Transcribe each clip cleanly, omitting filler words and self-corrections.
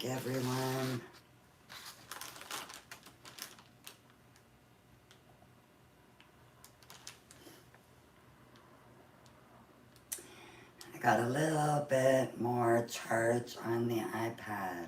back, everyone. I got a little bit more charge on the iPad.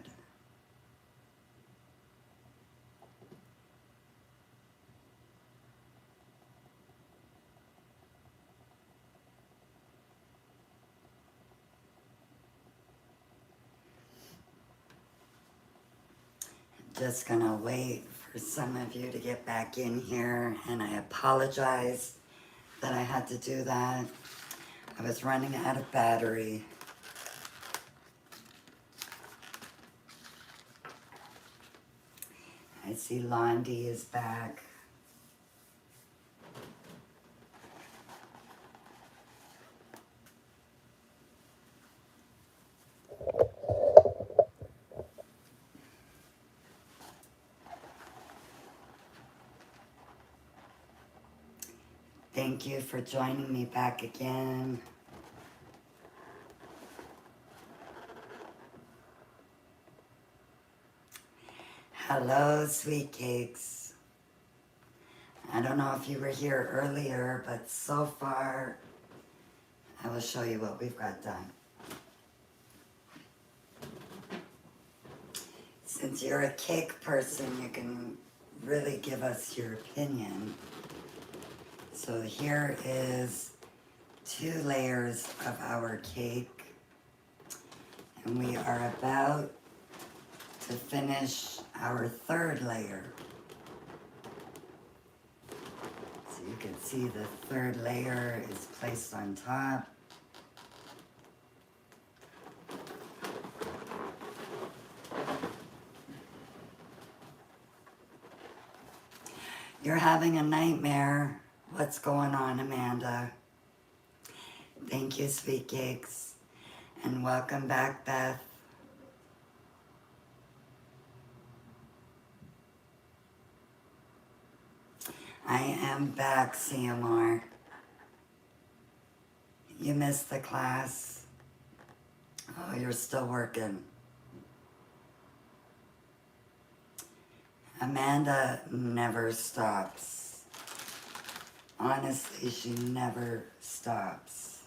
Just gonna wait for some of you to get back in here, and I apologize that I had to do that. I was running out of battery. I see Londi is back. Thank you for joining me back again. Hello, sweet cakes. I don't know if you were here earlier, but so far, I will show you what we've got done. Since you're a cake person, you can really give us your opinion. So here is 2 layers of our cake, and we are about to finish our 3rd layer. So you can see the 3rd layer is placed on top. You're having a nightmare. What's going on, Amanda? Thank you, sweet cakes. And welcome back, Beth. I am back, CMR. You missed the class. Oh, you're still working. Amanda never stops. Honestly, she never stops.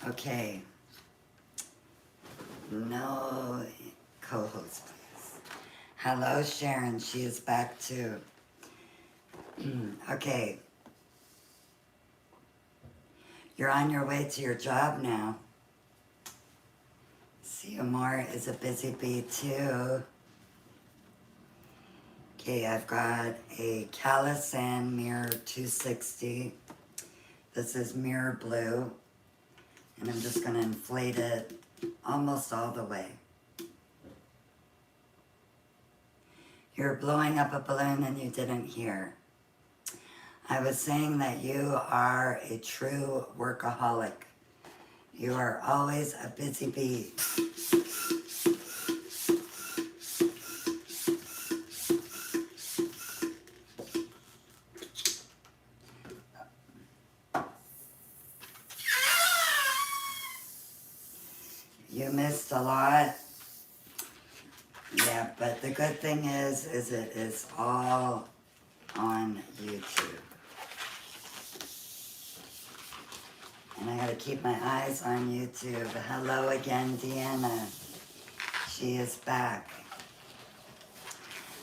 Okay. No co-host, please. Hello, Sharon. She is back too. Okay. You're on your way to your job now. CMR is a busy bee too. Okay, I've got a Calisan Mirror 260. This is mirror blue. And I'm just going to inflate it almost all the way. You're blowing up a balloon and you didn't hear. I was saying that you are a true workaholic. You are always a busy bee. You missed a lot. Yeah, but the good thing is it is all on YouTube. And I gotta keep my eyes on YouTube. Hello again, Deanna. She is back.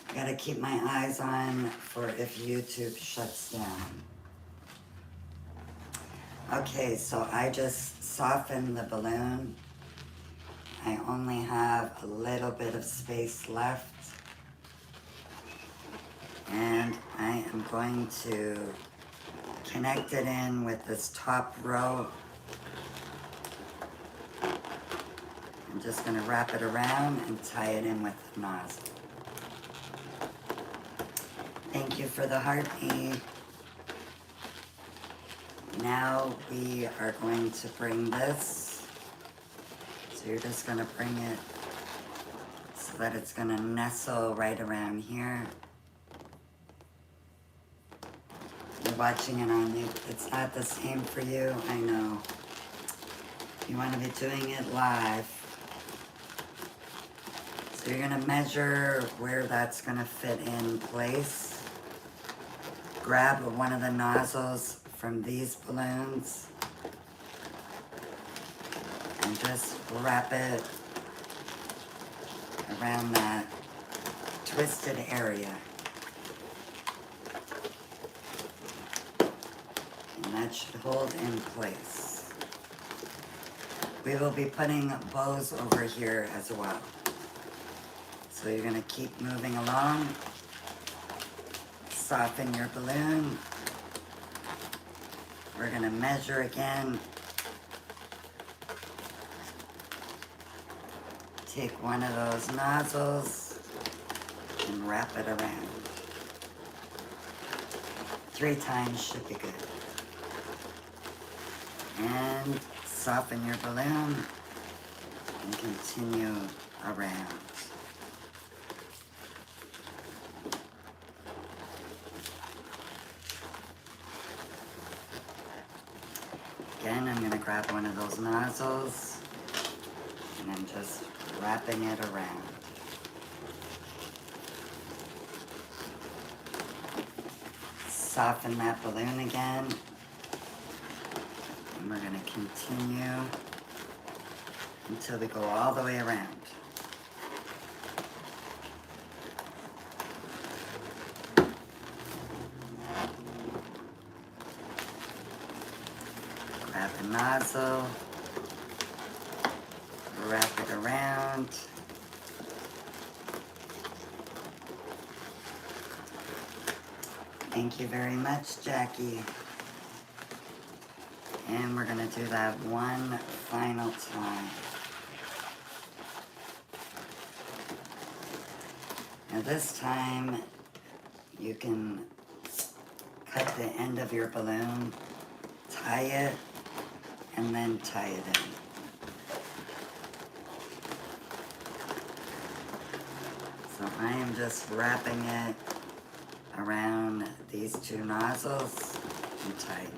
I gotta keep my eyes on for if YouTube shuts down. Okay, so I just softened the balloon. I only have a little bit of space left. And I am going to connect it in with this top row. I'm just going to wrap it around and tie it in with the nozzle. Thank you for the heartbeat. Now we are going to bring this. So you're just going to bring it so that it's going to nestle right around here. You're watching it on YouTube. It's not the same for you, I know. You want to be doing it live. So you're gonna measure where that's gonna fit in place. Grab one of the nozzles from these balloons and just wrap it around that twisted area. And that should hold in place. We will be putting bows over here as well. So you're going to keep moving along. Soften your balloon. We're going to measure again. Take one of those nozzles and wrap it around. 3 times should be good. And soften your balloon and continue around. Again, I'm going to grab one of those nozzles and I'm just wrapping it around. Soften that balloon again. And we're going to continue until we go all the way around. Grab the nozzle, wrap it around. Thank you very much, Jackie. And we're going to do that one final time. Now this time, you can cut the end of your balloon, tie it, and then tie it in. So I am just wrapping it around these 2 nozzles and tying it.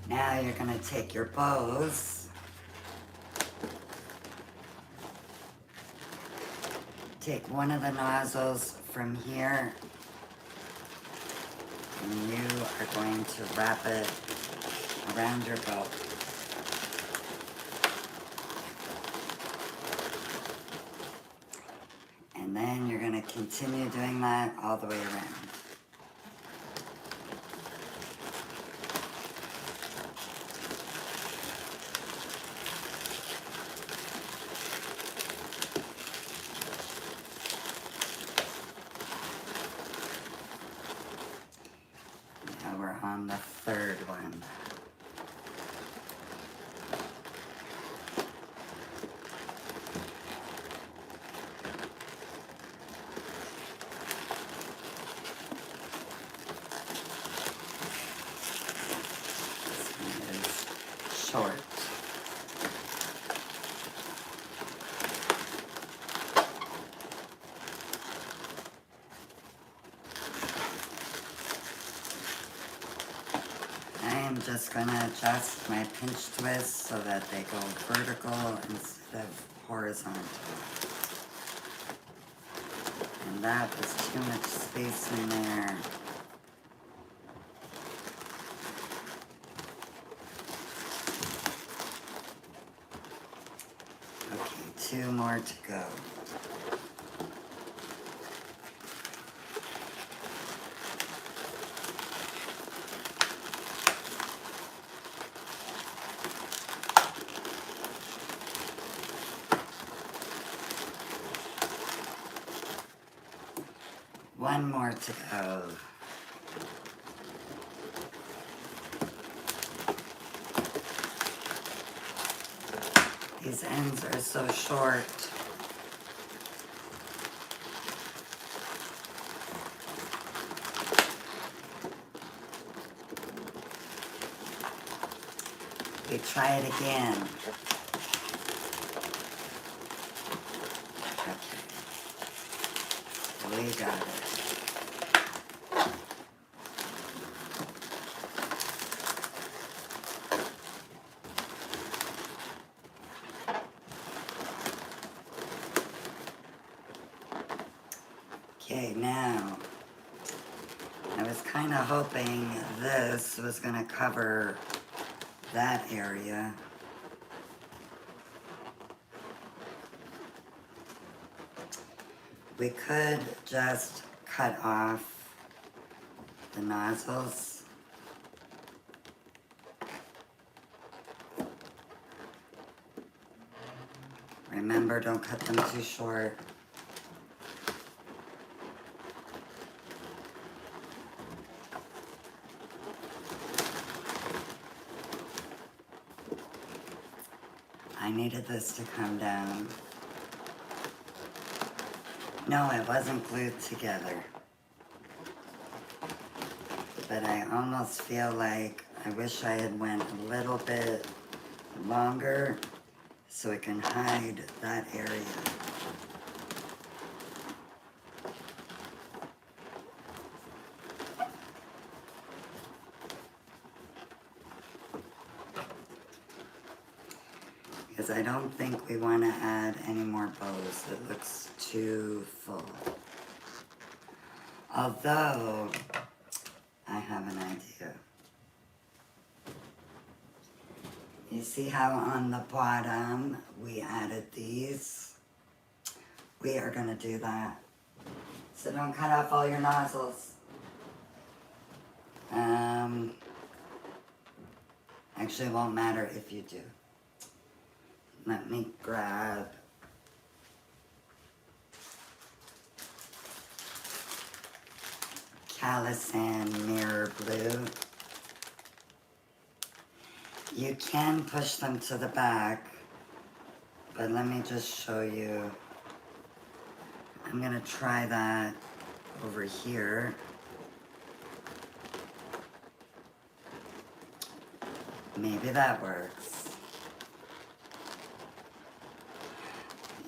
Now you're going to take your bows, take one of the nozzles from here, and you are going to wrap it around your bow. And then you're going to continue doing that all the way around. On the 3rd one. This one is short. I'm just going to adjust my pinch twist so that they go vertical instead of horizontal. And that was too much space in there. Okay, 2 more to go. One more to go. These ends are so short. We try it again. Okay. We got it. Okay, now, I was kind of hoping this was going to cover that area. We could just cut off the nozzles. Remember, don't cut them too short. I needed this to come down. No, it wasn't glued together. But I almost feel like I wish I had went a little bit longer so it can hide that area. Because I don't think we want to add any more bows. It looks too full. Although, I have an idea. You see how on the bottom we added these? We are going to do that. So don't cut off all your nozzles. Actually, it won't matter if you do. Let me grab Calisan Mirror Blue. You can push them to the back, but let me just show you. I'm gonna try that over here. Maybe that works.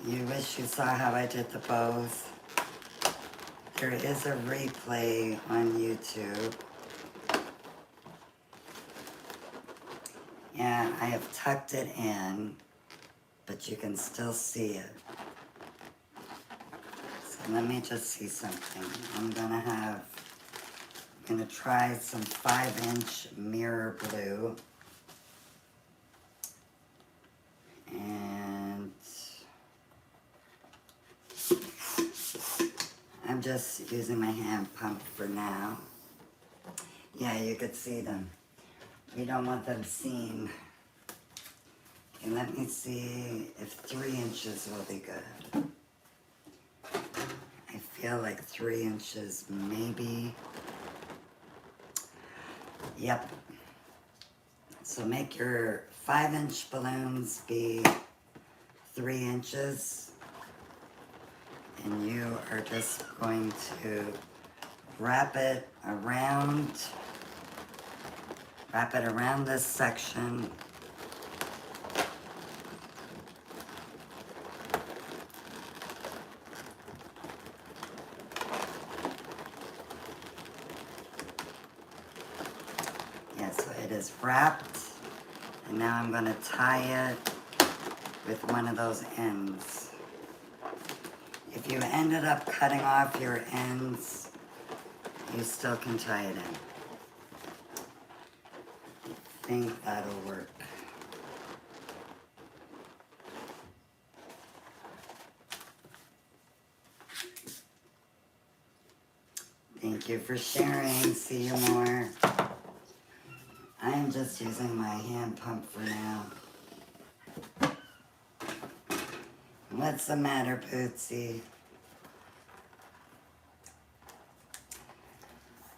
You wish you saw how I did the bows. There is a replay on YouTube. Yeah, I have tucked it in, but you can still see it. So let me just see something. I'm gonna try some 5-inch mirror blue. And I'm just using my hand pump for now. Yeah, you could see them. We don't want them seen. Okay, let me see if 3 inches will be good. I feel like 3 inches maybe. Yep. So make your 5-inch balloons be 3 inches. And you are just going to wrap it around this section. Yeah, so it is wrapped. And now I'm going to tie it with one of those ends. If you ended up cutting off your ends, you still can tie it in. I think that'll work. Thank you for sharing. See you more. I am just using my hand pump for now. What's the matter, Bootsy?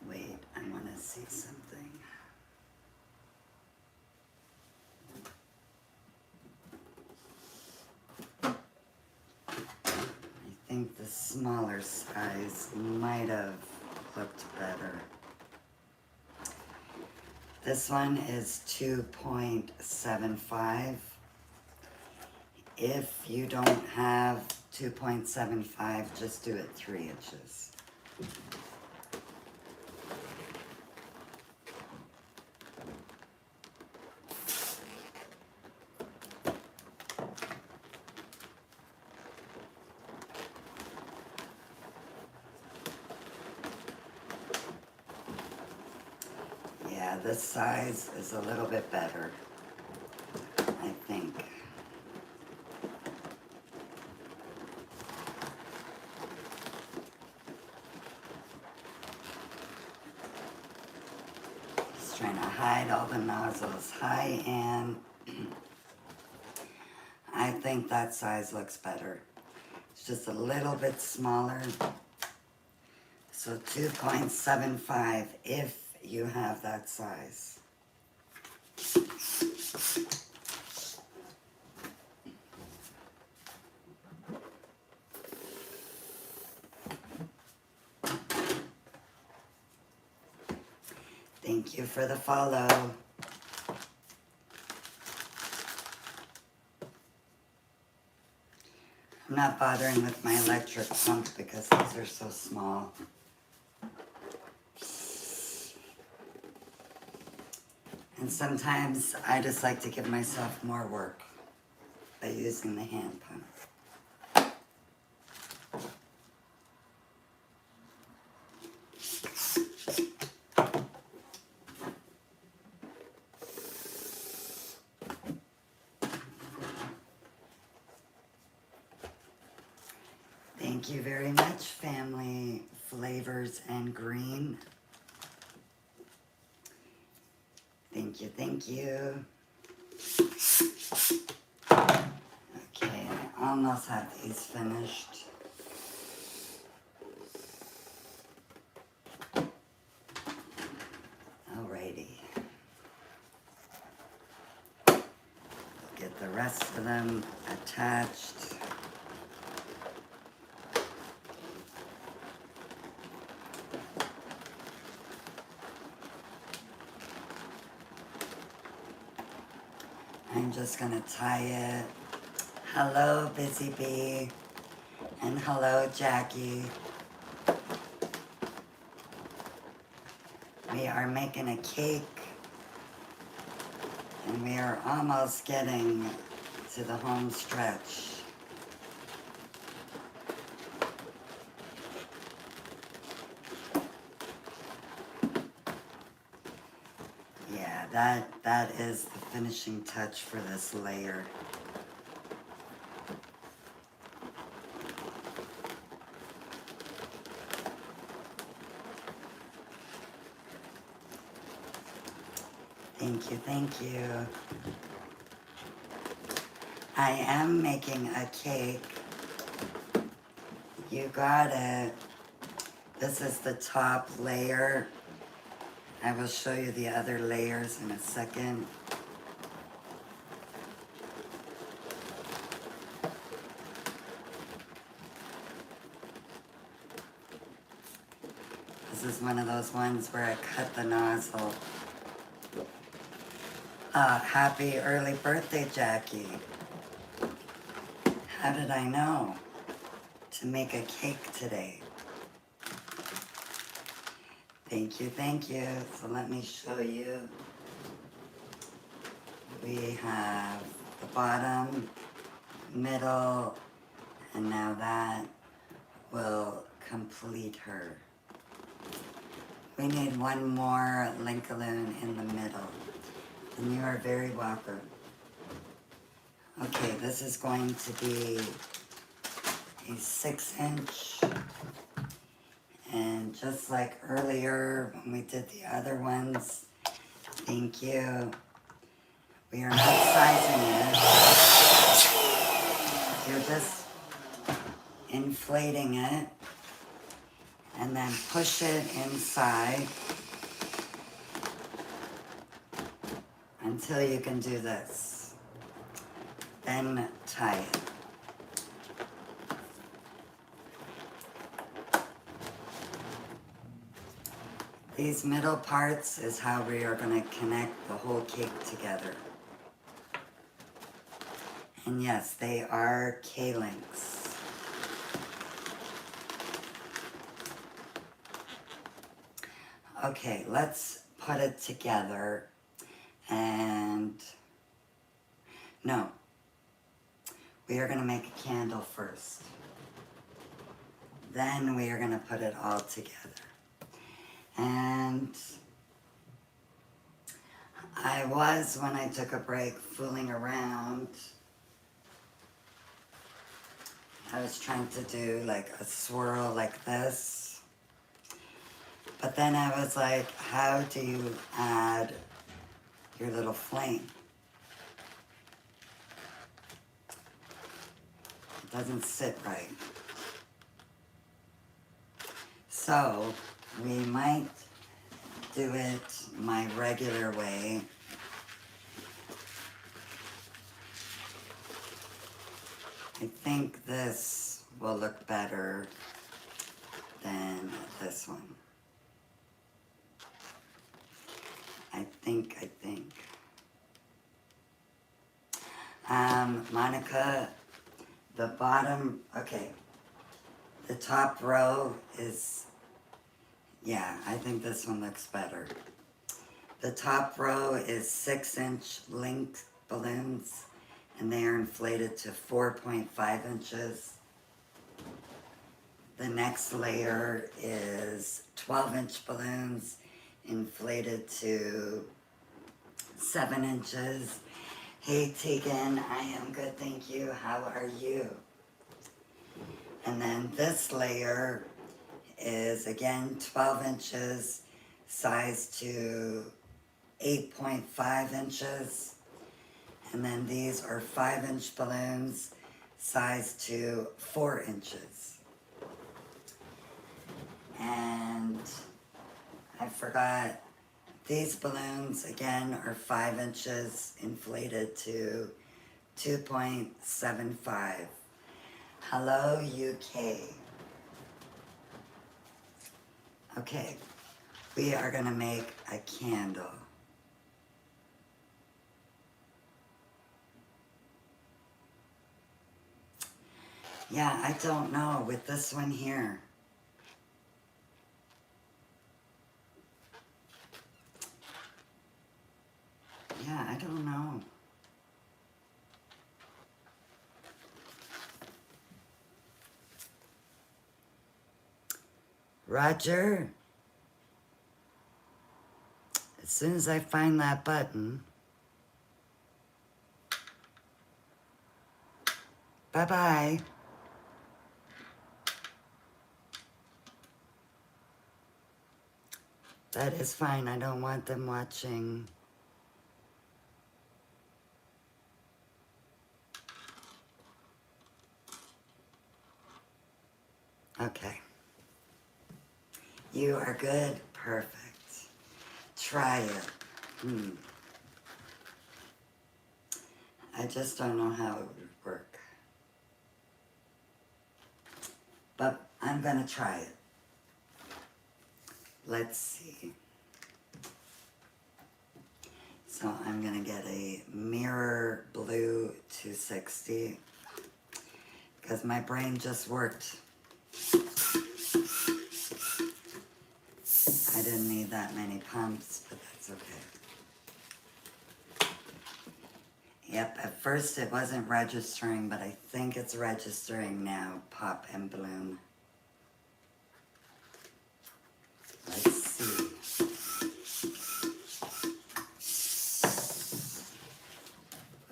Wait, I want to see something. I think the smaller size might have looked better. This one is 2.75. If you don't have 2.75, just do it 3 inches. Yeah, this size is a little bit better, I think. Just trying to hide all the nozzles. Hi, Ann. I think that size looks better. It's just a little bit smaller. So 2.75 if you have that size. Thank you for the follow. I'm not bothering with my electric pump because these are so small. And sometimes I just like to give myself more work by using the hand pump. Thank you very much, Family Flavors and Green. Thank you, thank you. Okay, I almost have these finished. Alrighty. Get the rest of them attached. I'm just gonna tie it. Hello, Busy Bee. And hello, Jackie. We are making a cake. And we are almost getting to the home stretch. Yeah, that is the finishing touch for this layer. Thank you, thank you. I am making a cake. You got it. This is the top layer. I will show you the other layers in a second. This is one of those ones where I cut the nozzle. Happy early birthday, Jackie. How did I know to make a cake today? Thank you, thank you. So let me show you. We have the bottom, middle, and now that will complete her. We need one more Linkaloon in the middle. And you are very welcome. Okay, this is going to be a 6-inch. And just like earlier when we did the other ones, thank you. We are not sizing it. You're just inflating it. And then push it inside until you can do this. Then tie it. These middle parts is how we are going to connect the whole cake together. And yes, they are K-links. Okay, let's put it together and no, we are going to make a candle first. Then we are going to put it all together. And I was, when I took a break, fooling around. I was trying to do like a swirl like this. But then I was like, how do you add your little flame? It doesn't sit right. So we might do it my regular way. I think this will look better than this one. I think. Monica, the bottom, okay, the top row is, yeah, I think this one looks better. The top row is 6-inch length balloons, and they are inflated to 4.5 inches. The next layer is 12-inch balloons inflated to 7 inches. Hey Tegan, I am good, thank you. How are you? And then this layer is again 12 inches, size to 8.5 inches. And then these are 5-inch balloons, size to 4 inches. And I forgot, these balloons again are 5 inches inflated to 2.75. Hello, UK. Okay, we are gonna make a candle. Yeah, I don't know with this one here. Yeah, I don't know. Roger, as soon as I find that button, bye-bye. That is fine, I don't want them watching. Okay. You are good, perfect. Try it. I just don't know how it would work. But I'm gonna try it. Let's see. So I'm gonna get a mirror blue 260 because my brain just worked. I didn't need that many pumps, but that's okay. Yep, at first it wasn't registering, but I think it's registering now, pop and bloom. Let's see.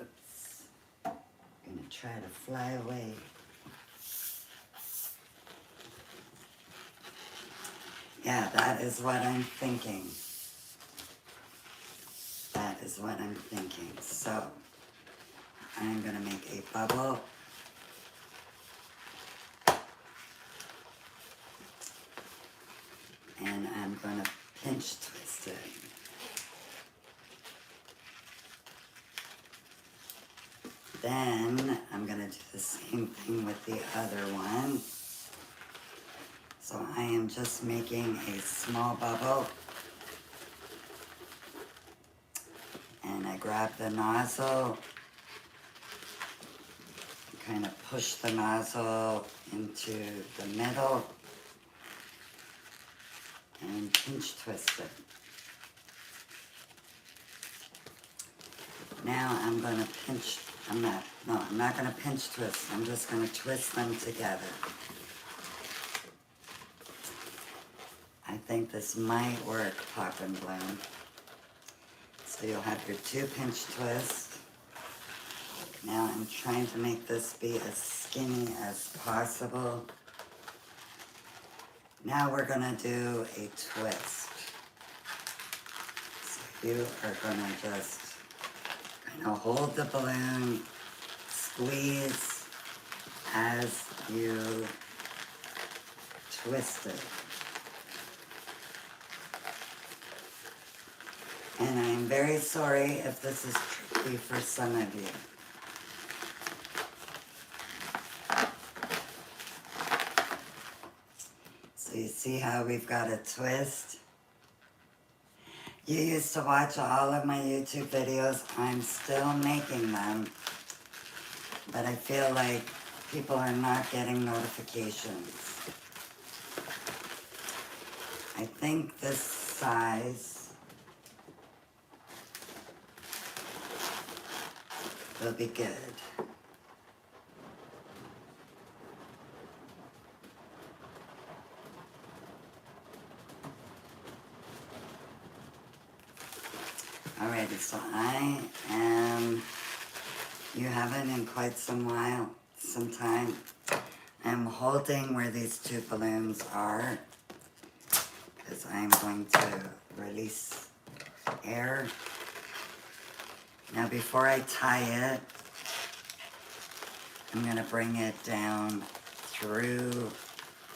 Oops. I'm gonna try to fly away. Yeah, that is what I'm thinking. That is what I'm thinking. So, I'm gonna make a bubble. And I'm gonna pinch twist it. Then I'm gonna do the same thing with the other one. So I am just making a small bubble. And I grab the nozzle, kind of push the nozzle into the middle. and pinch twist it. Now I'm going to I'm not going to pinch twist. I'm just going to twist them together. I think this might work, Pop and Bloom. So you'll have your 2 pinch twists. Now I'm trying to make this be as skinny as possible. Now we're going to do a twist. So you are going to just kind of hold the balloon, squeeze as you twist it. And I'm very sorry if this is tricky for some of you. So you see how we've got a twist? You used to watch all of my YouTube videos. I'm still making them. But I feel like people are not getting notifications. I think this size will be good. Alrighty, so you haven't in quite some time. I'm holding where these 2 balloons are because I'm going to release air. Now before I tie it, I'm going to bring it down through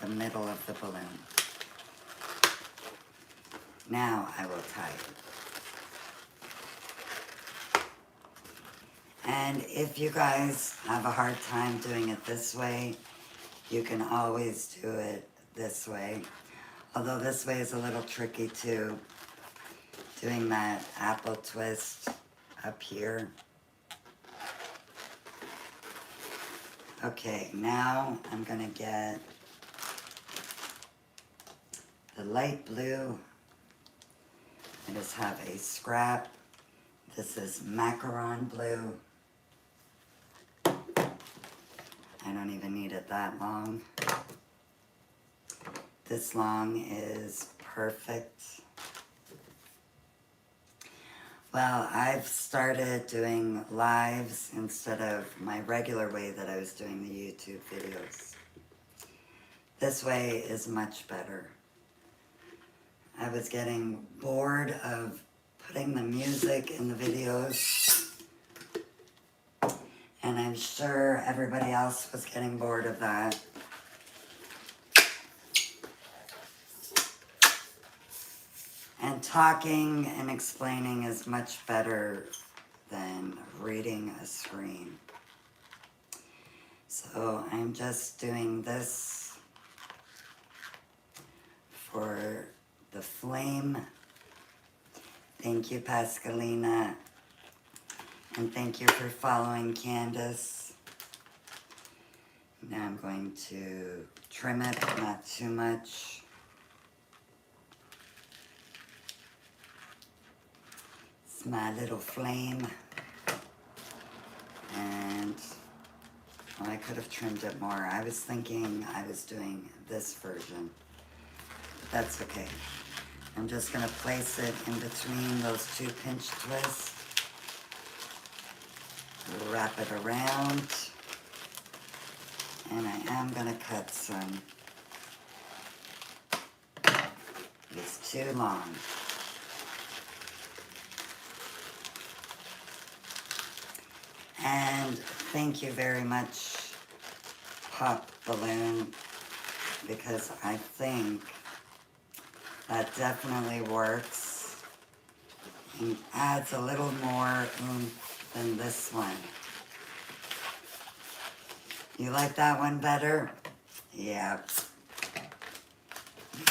the middle of the balloon. Now I will tie it. And if you guys have a hard time doing it this way, you can always do it this way. Although this way is a little tricky too, doing that apple twist up here. Okay, now I'm gonna get the light blue. I just have a scrap. This is macaron blue. I don't even need it that long. This long is perfect. Well, I've started doing lives instead of my regular way that I was doing the YouTube videos. This way is much better. I was getting bored of putting the music in the videos. And I'm sure everybody else was getting bored of that. And talking and explaining is much better than reading a screen. So I'm just doing this for the flame. Thank you, Pascalina. And thank you for following Candace. Now I'm going to trim it, not too much. It's my little flame. And well, I could have trimmed it more. I was thinking I was doing this version. But that's okay. I'm just going to place it in between those 2 pinch twists. Wrap it around, and I am going to cut some. It's too long. And thank you very much, Pop Balloon, because I think that definitely works and adds a little more oomph than this one. You like that one better? Yeah.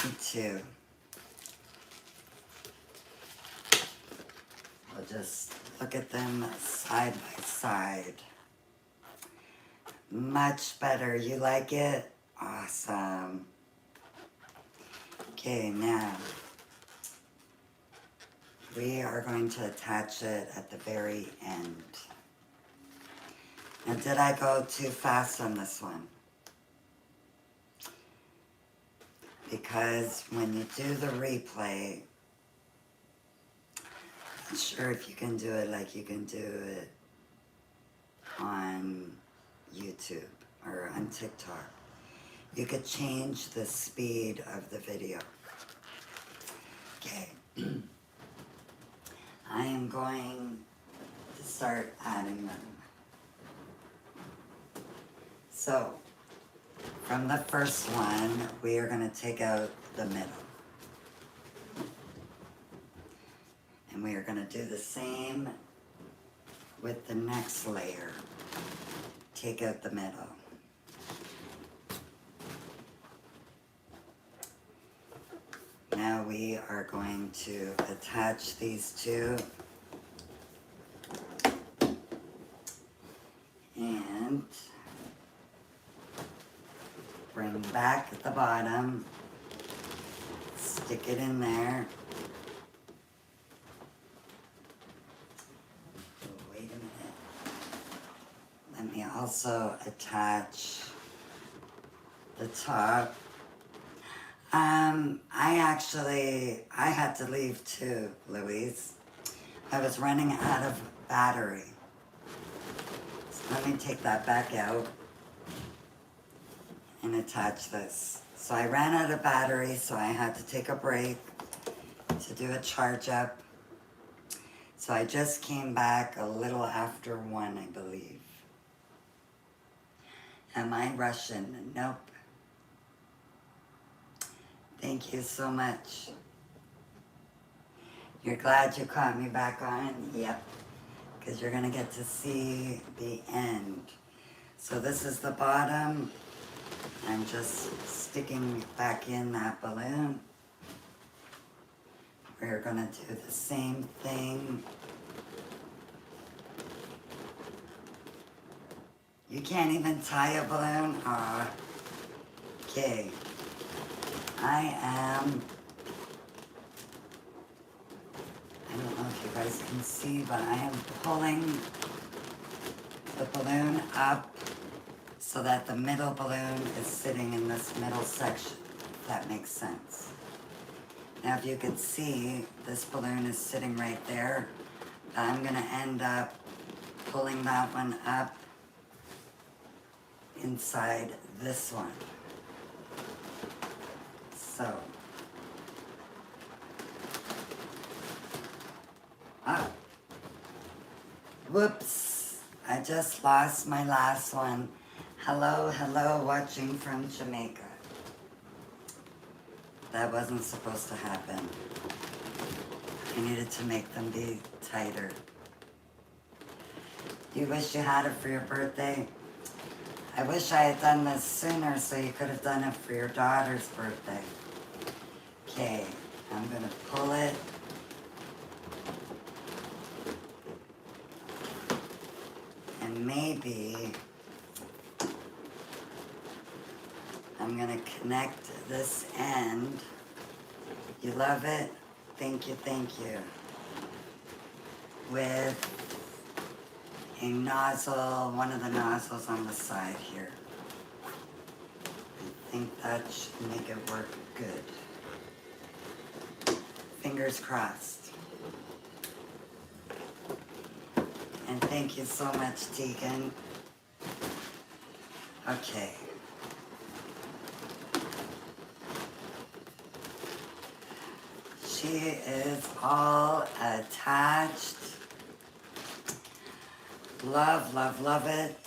Me too. We'll just look at them side by side. Much better. You like it? Awesome. Okay, now we are going to attach it at the very end. Now, did I go too fast on this one? Because when you do the replay, I'm not sure if you can do it like you can do it on YouTube or on TikTok. You could change the speed of the video. Okay. I am going to start adding them. So, from the first one, we are going to take out the middle. And we are going to do the same with the next layer. Take out the middle. Now we are going to attach these two. And bring back at the bottom. Stick it in there. Oh, wait a minute. Let me also attach the top. I had to leave too, Louise. I was running out of battery. So let me take that back out and attach this. So I ran out of battery, so I had to take a break to do a charge up. So I just came back a little after 1, I believe. Am I Russian? Nope. Thank you so much. You're glad you caught me back on? Yep. Because you're going to get to see the end. So this is the bottom. I'm just sticking back in that balloon. We're going to do the same thing. You can't even tie a balloon? Aw. Okay. I don't know if you guys can see, but I am pulling the balloon up so that the middle balloon is sitting in this middle section, if that makes sense. Now if you can see, this balloon is sitting right there. I'm going to end up pulling that one up inside this one. So, whoops, I just lost my last one. Hello, hello, watching from Jamaica. That wasn't supposed to happen. I needed to make them be tighter. You wish you had it for your birthday? I wish I had done this sooner so you could have done it for your daughter's birthday. Okay, I'm gonna pull it. And maybe I'm gonna connect this end. You love it? Thank you, thank you. With a nozzle, one of the nozzles on the side here. I think that should make it work good. Fingers crossed. And thank you so much, Tegan. Okay. She is all attached. Love, love, love it.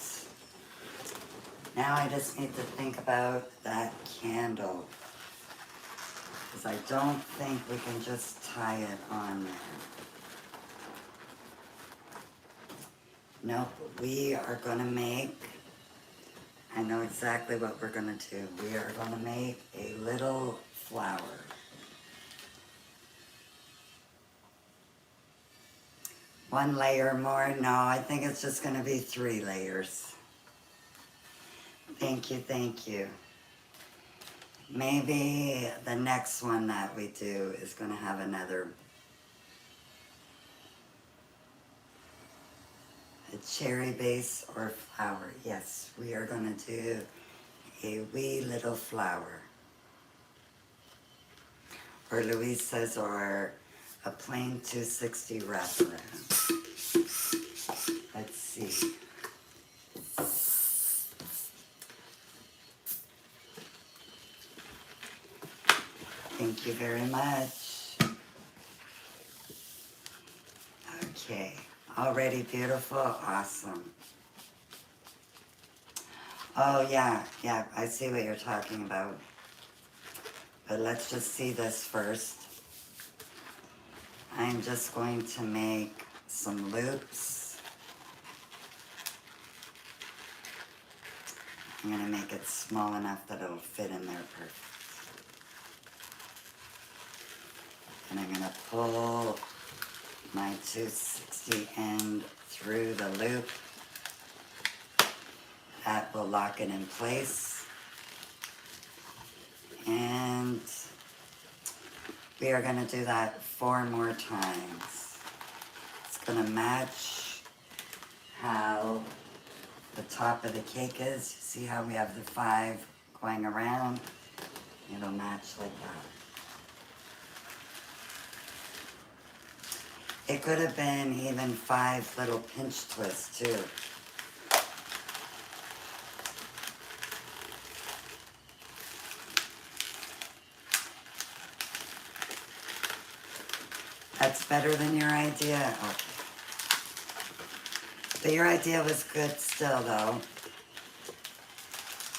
Now I just need to think about that candle. Because I don't think we can just tie it on there. Nope, we are going to make, I know exactly what we're going to do. We are going to make a little flower. One layer more? No, I think it's just going to be 3 layers. Thank you, thank you. Maybe the next one that we do is going to have another, a cherry base or flower. Yes, we are going to do a wee little flower. Or Louise says, or a plain 260 wraparound. Let's see. Thank you very much. Okay, already beautiful, awesome. Oh yeah, I see what you're talking about. But let's just see this first. I'm just going to make some loops. I'm going to make it small enough that it'll fit in there perfect. And I'm going to pull my 260 end through the loop. That will lock it in place. And we are going to do that 4 more times. It's going to match how the top of the cake is. See how we have the 5 going around? It'll match like that. It could have been even 5 little pinch twists too. That's better than your idea? Okay. But your idea was good still though.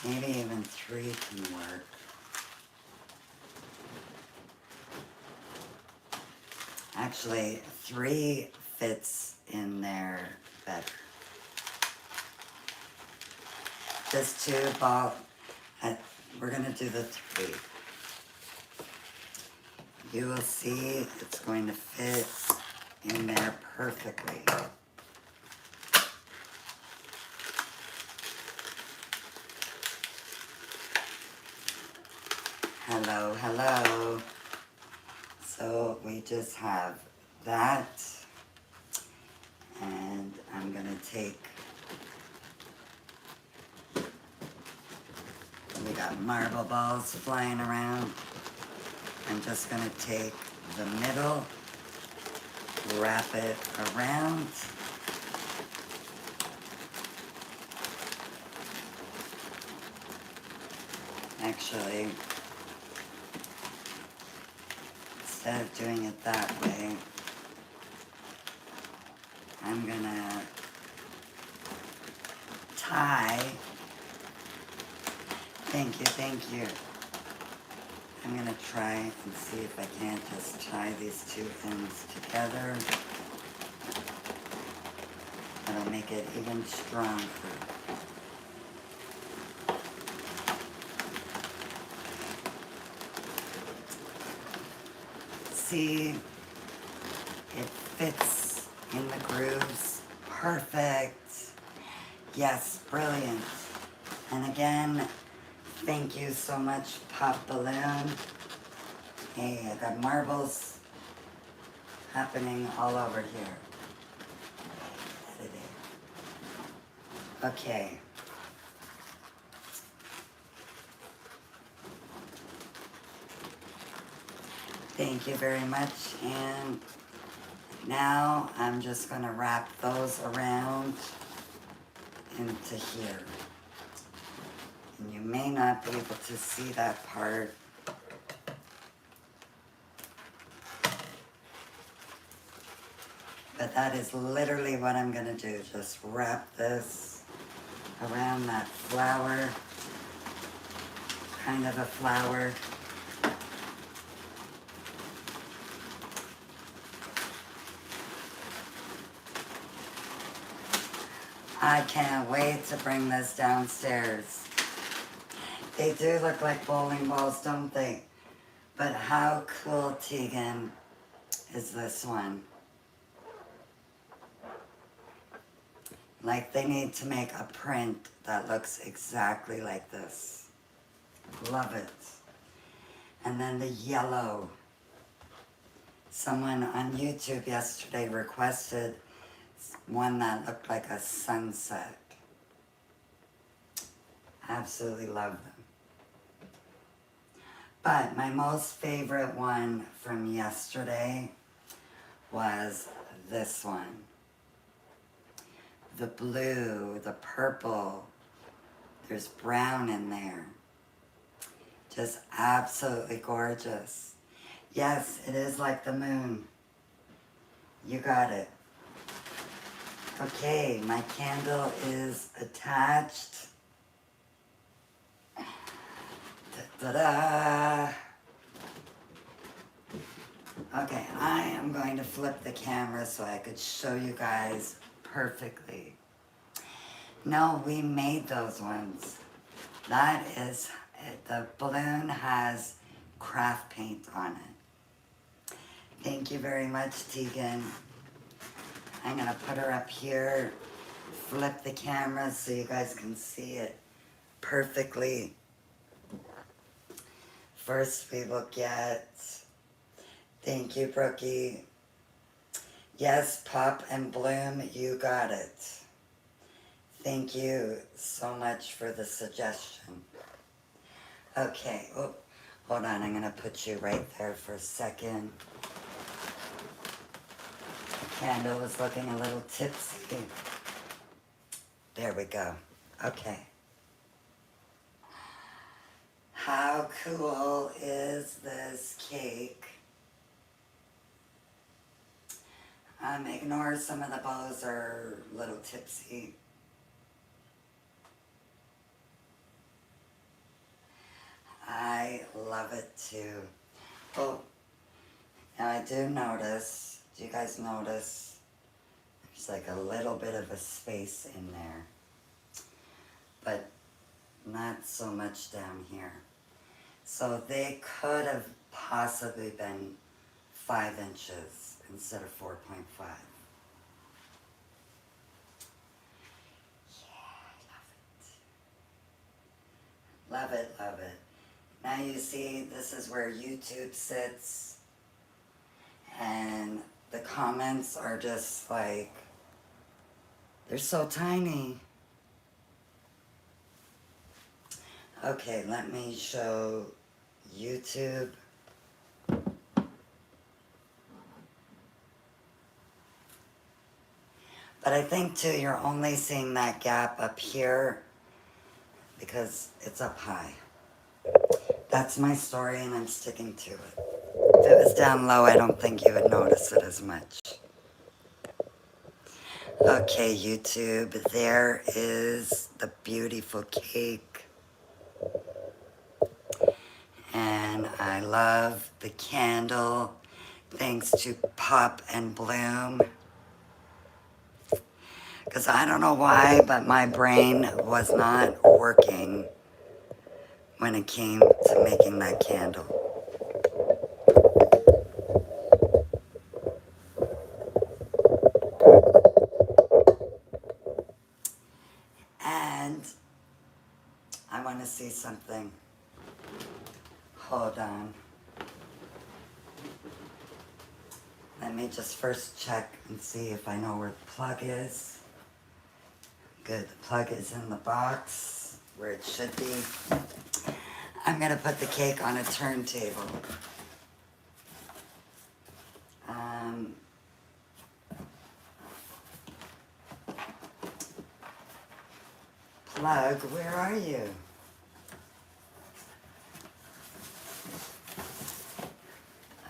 Maybe even 3 can work. Actually, 3 fits in there better. This 2 ball, we're gonna do the 3. You will see it's going to fit in there perfectly. Hello, hello. So we just have that, and I'm gonna take, we got marble balls flying around. I'm just gonna take the middle, wrap it around. Actually, instead of doing it that way, I'm gonna tie, thank you. I'm gonna try and see if I can't just tie these 2 ends together. That'll make it even stronger. See, it fits in the grooves. Perfect. Yes, brilliant. And again, thank you so much, Pop Balloon. Hey, I got marbles happening all over here. Editing. Okay. Thank you very much. And now I'm just going to wrap those around into here. And you may not be able to see that part. But that is literally what I'm going to do. Just wrap this around that flower. Kind of a flower. I can't wait to bring this downstairs. They do look like bowling balls, don't they? But how cool, Tegan, is this one? Like, they need to make a print that looks exactly like this. Love it. And then the yellow. Someone on YouTube yesterday requested one that looked like a sunset. Absolutely love them. But my most favorite one from yesterday was this one. The blue, the purple, there's brown in there. Just absolutely gorgeous. Yes, it is like the moon. You got it. Okay, my candle is attached. Ta-da! Okay, I am going to flip the camera so I could show you guys perfectly. No, we made those ones. That is, the balloon has craft paint on it. Thank you very much, Tegan. I'm gonna put her up here, flip the camera so you guys can see it perfectly. First we will get, thank you, Brookie. Yes, Pop and Bloom, you got it. Thank you so much for the suggestion. Okay, oh, hold on, I'm gonna put you right there for a second. The candle is looking a little tipsy. There we go. Okay. How cool is this cake? Ignore some of the bows are a little tipsy. I love it too. Oh, now I do notice, do you guys notice, there's like a little bit of a space in there, but not so much down here. So they could have possibly been 5 inches instead of 4.5. Yeah, love it. Love it, love it. Now you see this is where YouTube sits, and the comments are just like, they're so tiny. Okay, let me show YouTube. But I think too, you're only seeing that gap up here because it's up high. That's my story and I'm sticking to it. If it was down low, I don't think you would notice it as much. Okay, YouTube, there is the beautiful cake. And I love the candle, thanks to Pop and Bloom. Because I don't know why, but my brain was not working when it came to making that candle. And I want to see something. Hold on. Let me just first check and see if I know where the plug is. Good, the plug is in the box where it should be. I'm gonna put the cake on a turntable. Plug, where are you?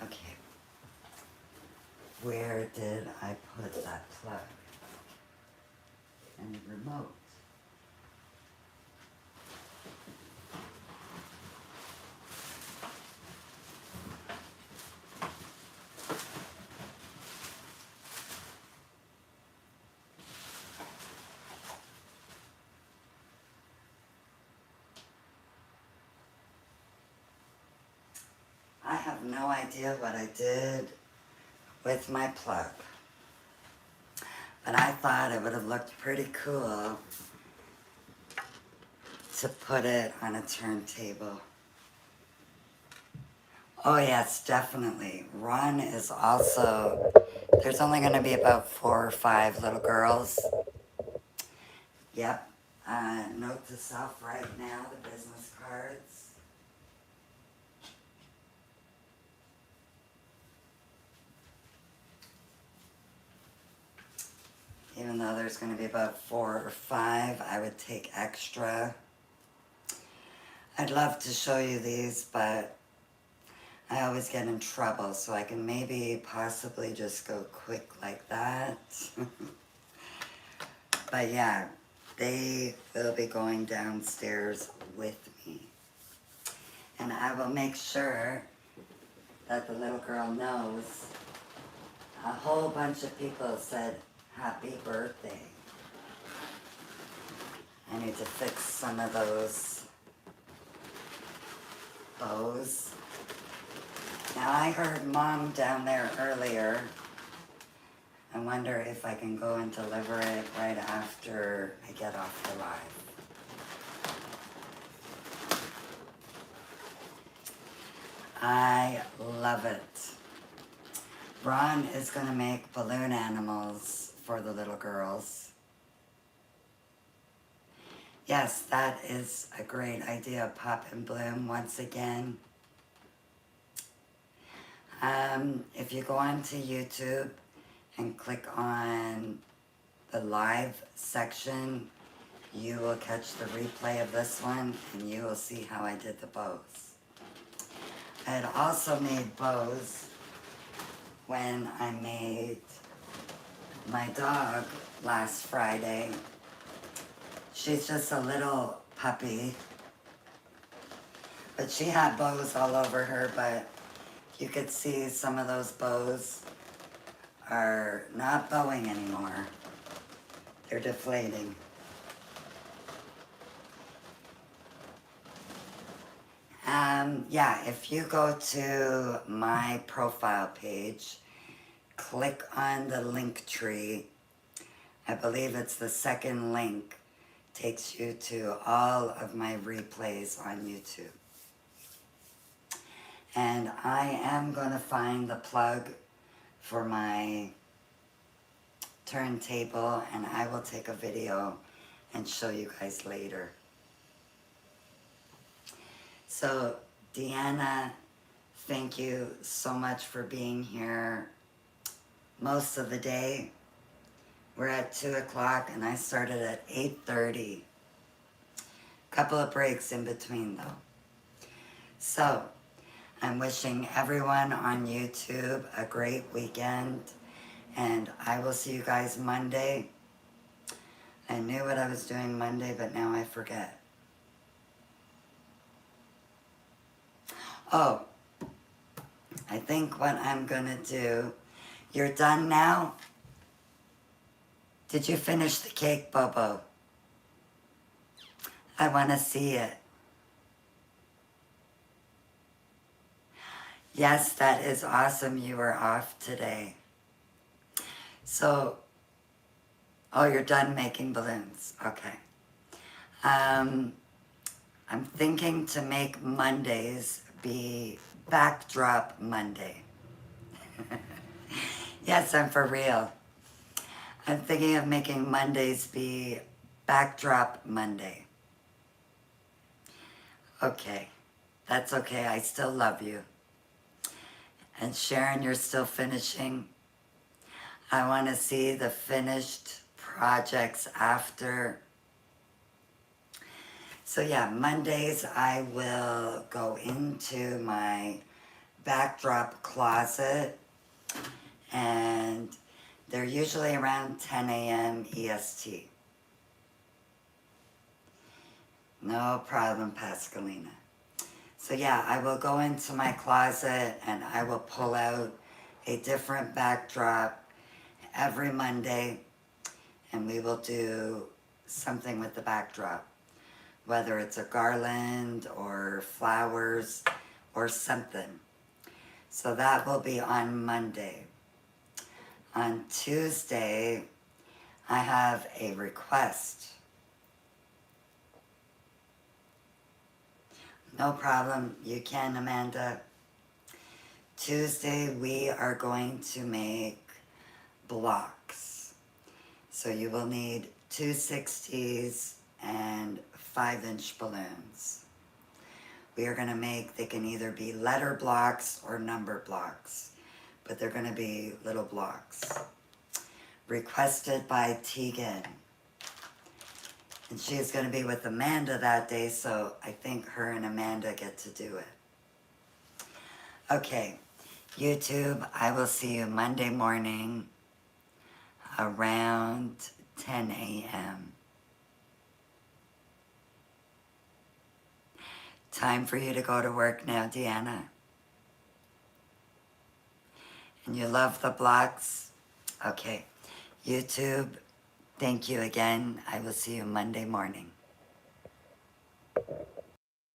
Okay. Where did I put that plug? And the remote. I have no idea what I did with my plug. But I thought it would have looked pretty cool to put it on a turntable. Oh yes, definitely. Ron is also, there's only going to be about 4 or 5 little girls. Yep. Note to self right now, the business cards. Even though there's going to be about 4 or 5, I would take extra. I'd love to show you these, but I always get in trouble, so I can maybe possibly just go quick like that. But yeah, they will be going downstairs with me. And I will make sure that the little girl knows. A whole bunch of people said happy birthday. I need to fix some of those bows. Now I heard Mom down there earlier. I wonder if I can go and deliver it right after I get off the live. I love it. Ron is going to make balloon animals for the little girls. Yes, that is a great idea, Pop and Bloom, once again. If you go onto YouTube and click on the live section, you will catch the replay of this one and you will see how I did the bows. I had also made bows when I made my dog last Friday. She's just a little puppy, but she had bows all over her, but you could see some of those bows are not bowing anymore. They're deflating. Yeah, if you go to my profile page, click on the link tree. I believe it's the second link. Takes you to all of my replays on YouTube. And I am going to find the plug for my turntable and I will take a video and show you guys later. So Deanna, thank you so much for being here most of the day. We're at 2 o'clock and I started at 8:30. Couple of breaks in between though. So I'm wishing everyone on YouTube a great weekend and I will see you guys Monday. I knew what I was doing Monday, but now I forget. Oh, I think what I'm gonna do, you're done now? Did you finish the cake, Bobo? I wanna see it. Yes, that is awesome. You were off today. So, oh, you're done making balloons. Okay. I'm thinking to make Mondays be Backdrop Monday. Yes, I'm for real. I'm thinking of making Mondays be Backdrop Monday. Okay. That's okay. I still love you. And Sharon, you're still finishing. I want to see the finished projects after. So yeah, Mondays I will go into my backdrop closet and they're usually around 10 a.m. EST. No problem, Pascalina. So yeah, I will go into my closet and I will pull out a different backdrop every Monday and we will do something with the backdrop. Whether it's a garland or flowers or something. So that will be on Monday. On Tuesday, I have a request. No problem, you can, Amanda. Tuesday, we are going to make blocks. So you will need 260s and 5-inch balloons. We are going to make, they can either be letter blocks or number blocks, but they're going to be little blocks. Requested by Tegan. And she's going to be with Amanda that day, so I think her and Amanda get to do it. Okay, YouTube, I will see you Monday morning around 10 a.m. Time for you to go to work now, Deanna. And you love the blocks? Okay. YouTube, thank you again. I will see you Monday morning.